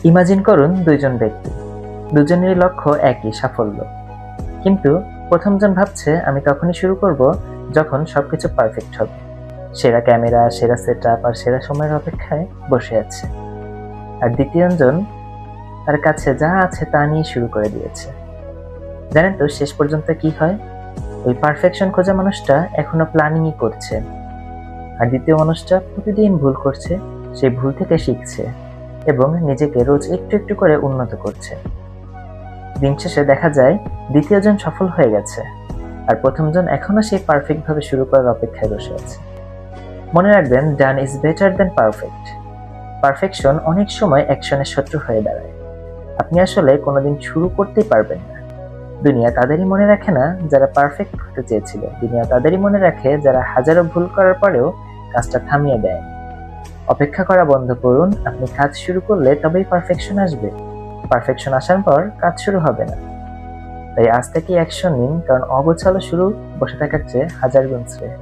Imagine করুন দুইজন ব্যক্তি, দুজনেরই লক্ষ্য একই, সাফল্য। কিন্তু প্রথমজন ভাবছে আমি তখনই শুরু করব যখন সবকিছু পারফেক্ট হবে। সেরা ক্যামেরা, সেরা সেটআপ আর সেরা সময়ের অপেক্ষায় বসে আছে। আর দ্বিতীয়জন তার কাছে যা আছে তা নিয়ে শুরু করে দিয়েছে। জানেন তো শেষ পর্যন্ত কি হয়? ওই পারফেকশন খোঁজা মানুষটা এখনো প্ল্যানিংই করছে, আর দ্বিতীয় মানুষটা প্রতিদিন ভুল করছে, সেই ভুল থেকে শিখছে এবং নিজেকে রোজ একটু একটু করে উন্নত করছে। দিন শেষে দেখা যায় দ্বিতীয়জন সফল হয়ে গেছে, আর প্রথমজন এখনো সেই পারফেক্ট ভাবে শুরু করার অপেক্ষায় বসে আছে। মনে রাখবেন, done is better then perfect. Perfection অনেক সময় অ্যাকশনের শত্রু হয়ে দাঁড়ায়। আপনি আসলে কোনোদিন শুরু করতেই পারবেন না। দুনিয়া তাদেরই মনে রাখে না যারা পারফেক্ট হতে চেয়েছিল। দুনিয়া তাদেরই মনে রাখে যারা হাজারো ভুল করার পরেও কাজটা থামিয়ে দেয়। অপেক্ষা করা বন্ধ করুন। আপনি কাজ শুরু করলে তবেই পারফেকশন আসবে। পারফেকশন আসার পর কাজ শুরু হবে না। তাই আজ থেকেই অ্যাকশন নিন, কারণ অগোছালো শুরু বসে থাকার চেয়ে হাজার গুণ শ্রেয়।